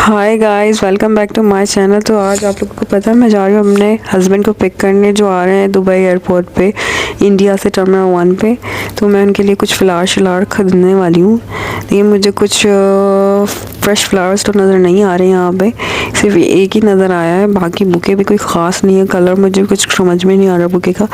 Hi guys, welcome back to my channel. तो आज आप लोगों को पता है मैं जा रही हूँ अपने हस्बैंड को पिक करने, जो आ रहे हैं दुबई एयरपोर्ट पे, इंडिया से टर्मिनल 1 पे। तो मैं उनके लिए कुछ फ्लावर शलावर ख़रीदने वाली हूँ, लेकिन मुझे कुछ फ्रेश फ्लावर्स तो नज़र नहीं आ रहे यहाँ पे, सिर्फ एक ही नज़र आया है। बाकी बुके भी कोई ख़ास नहीं है, कलर मुझे कुछ समझ में नहीं आ रहा बुके का।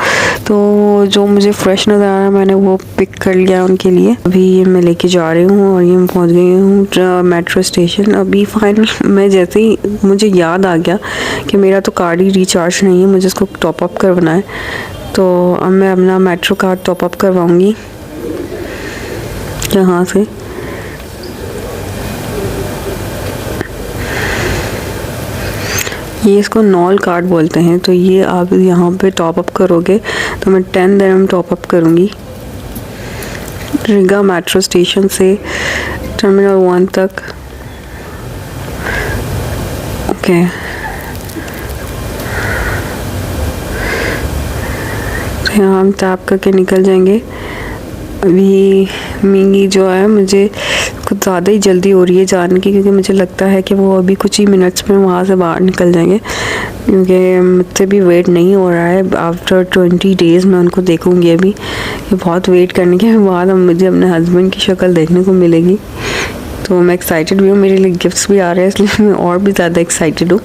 तो जो मुझे फ्रेश नज़र आ रहा है मैंने वो पिक कर लिया उनके लिए। अभी ये मैं लेके जा रही हूँ और ये मैं पहुँच गई हूँ मेट्रो स्टेशन। अभी फाइनल मैं जैसे ही मुझे याद आ गया कि मेरा तो कार्ड ही रिचार्ज नहीं है, मुझे इसको टॉप अप करवाना है। तो अब मैं अपना मेट्रो कार्ड टॉप अप करवाऊँगी यहाँ से। ये इसको नॉल कार्ड बोलते हैं। तो ये आप यहाँ पे टॉप अप करोगे तो मैं 10 दिरहम टॉप अप करूँगी रिगा मेट्रो स्टेशन से टर्मिनल 1 तक। ओके, तो यहाँ हम टैप करके निकल जाएंगे। अभी मिंगी जो है, मुझे कुछ ज़्यादा ही जल्दी हो रही है जाने की, क्योंकि मुझे लगता है कि वो अभी कुछ ही मिनट्स में वहाँ से बाहर निकल जाएंगे, क्योंकि मुझसे भी वेट नहीं हो रहा है। आफ्टर 20 डेज़ मैं उनको देखूँगी अभी, कि बहुत वेट करने के बाद अब मुझे अपने हस्बैंड की शक्ल देखने को मिलेगी। तो मैं एक्साइटेड भी हूँ, मेरे लिए गिफ्ट्स भी आ रहे हैं, इसलिए मैं और भी ज़्यादा एक्साइटेड हूँ।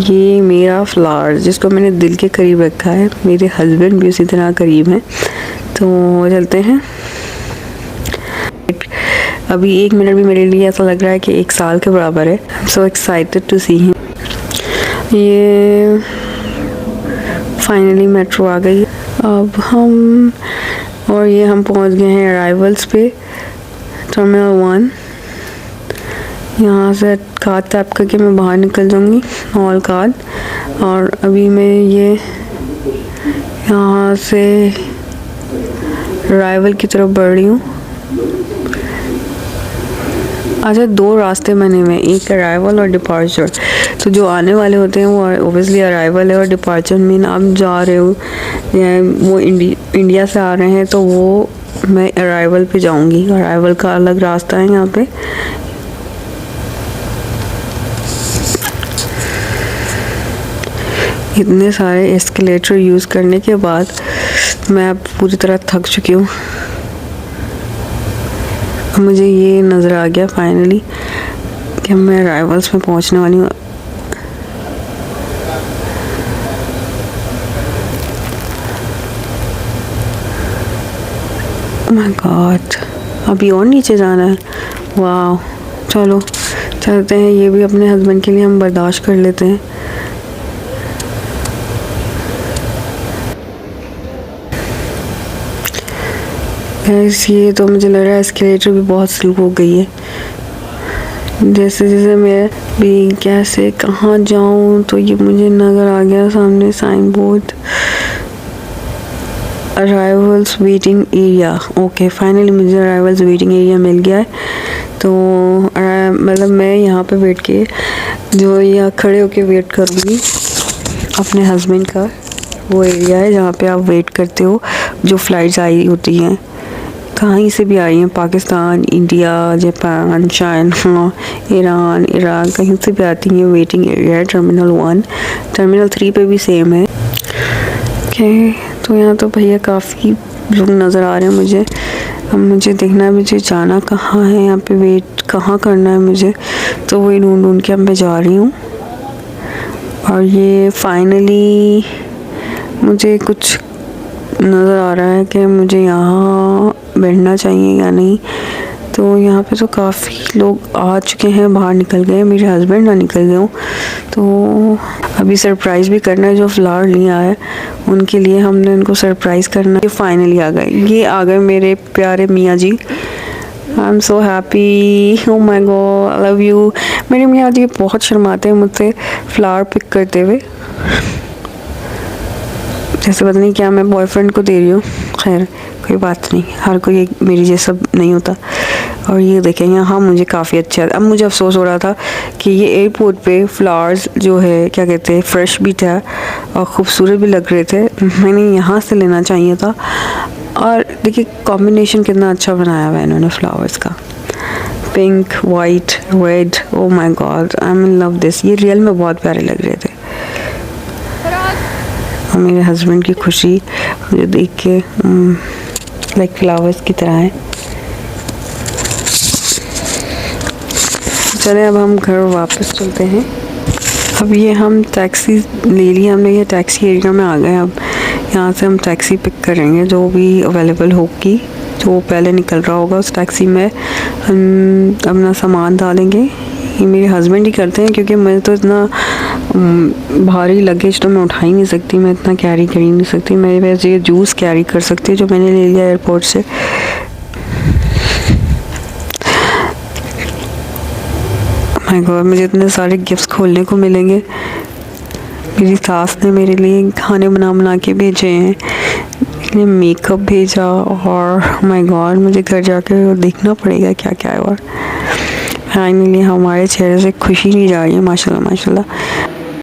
ये मेरा फ्लावर जिसको मैंने दिल के करीब रखा है, मेरे हस्बैंड भी उसी तरह करीब हैं। तो चलते हैं। अभी 1 मिनट भी मेरे लिए ऐसा लग रहा है कि 1 साल के बराबर है। I am so excited to see him. ये फाइनली मेट्रो आ गई अब हम, और ये हम पहुंच गए हैं अराइवल्स पे, टर्मिनल 1। यहाँ से कार्ड टैप करके मैं बाहर निकल जाऊँगी, ऑल कार्ड। और अभी मैं ये यहाँ से अराइवल की तरफ बढ़ रही हूँ। अच्छा, 2 रास्ते बने हुए हैं, एक अराइवल और डिपार्चर। तो जो आने वाले होते हैं वो ओबियसली अराइवल है, और डिपार्चर मीन आप जा रहे हो या वो इंडिया से आ रहे हैं, तो वो मैं अराइवल पे जाऊंगी। अराइवल का अलग रास्ता है यहाँ पे। इतने सारे एस्केलेटर यूज़ करने के बाद मैं अब पूरी तरह थक चुकी हूँ। मुझे ये नज़र आ गया फाइनली कि मैं अराइवल्स में पहुँचने वाली हूँ। माय गॉड, अभी और नीचे जाना है। वाह, चलो चलते हैं। ये भी अपने हस्बैंड के लिए हम बर्दाश्त कर लेते हैं। ये तो मुझे लग रहा है एस्केलेटर भी बहुत स्लो हो गई है। जैसे जैसे मैं भी कैसे कहाँ जाऊँ, तो ये मुझे नज़र आ गया सामने sign board, arrivals waiting area. Okay, finally मुझे अराइवल्स वेटिंग एरिया मिल गया है। तो मतलब मैं यहाँ पे वेट के जो यहाँ खड़े होके वेट करूँगी अपने हस्बैंड का, वो एरिया है जहाँ पे आप वेट करते हो। जो फ़्लाइट्स आई होती हैं, कहीं से भी आई हैं, Pakistan, India, Japan, China, Iran, Iraq, कहीं से भी आती हैं। वेटिंग एरिया है टर्मिनल 1। टर्मिनल 3 पे भी सेम है। ओके, तो यहाँ तो भैया काफ़ी लोग नज़र आ रहे हैं मुझे। अब मुझे देखना है मुझे जाना कहाँ है, यहाँ पे वेट कहाँ करना है मुझे। तो वही ढूंढ के अब मैं जा रही हूँ। और ये फाइनली मुझे कुछ नज़र आ रहा है कि मुझे यहाँ बैठना चाहिए या नहीं। तो यहाँ पे तो काफ़ी लोग आ चुके हैं, बाहर निकल गए, मेरे हस्बैंड ना निकल गए हूँ। तो अभी सरप्राइज़ भी करना है, जो फ्लावर नहीं आया उनके लिए हमने उनको सरप्राइज़ करना है। ये फाइनली आ गए, ये आ गए मेरे प्यारे मियाँ जी। I am so happy, oh my God, I love you. मेरे मियाँ जी बहुत शर्माते हैं मुझसे फ्लावर पिक करते हुए, जैसे पता नहीं क्या मैं बॉयफ्रेंड को दे रही हूँ। खैर कोई बात नहीं, हर कोई मेरी जैसा नहीं होता। और ये देखें यहाँ मुझे काफ़ी अच्छा है। अब मुझे अफसोस हो रहा था कि ये एयरपोर्ट पे फ्लावर्स जो है क्या कहते हैं फ्रेश भी था और ख़ूबसूरत भी लग रहे थे। मैंने यहाँ से लेना चाहिए था। और देखिए कॉम्बिनेशन कितना अच्छा बनाया हुआ है इन्होंने फ्लावर्स का। Pink, white, red, O my God, I am in love this. ये रियल में बहुत प्यारे लग रहे थे। और मेरे हस्बैंड की खुशी मुझे देख के लाइक फ्लावर्स की तरह है। चले अब हम घर वापस चलते हैं। अब ये हम टैक्सी ले ली हमने, ये टैक्सी एरिया में आ गए। अब यहाँ से हम टैक्सी पिक करेंगे जो भी अवेलेबल होगी, जो पहले निकल रहा होगा उस टैक्सी में हम अपना सामान डालेंगे। ये मेरे हस्बैंड ही करते हैं क्योंकि मैं तो इतना भारी लगेज तो मैं उठा ही नहीं सकती, मैं इतना कैरी कर ही नहीं सकती। मेरे वैसे ये जूस कैरी कर सकती है जो मैंने ले लिया एयरपोर्ट से। माय गॉड, मुझे इतने सारे गिफ्ट्स खोलने को मिलेंगे। मेरी सास ने मेरे लिए खाने बना के भेजे हैं, इसलिए मेकअप भेजा, और माय गॉड मुझे घर जाकर देखना पड़ेगा क्या क्या है। और फाइनली हमारे चेहरे से खुशी नहीं जा रही है, माशाल्लाह माशाल्लाह।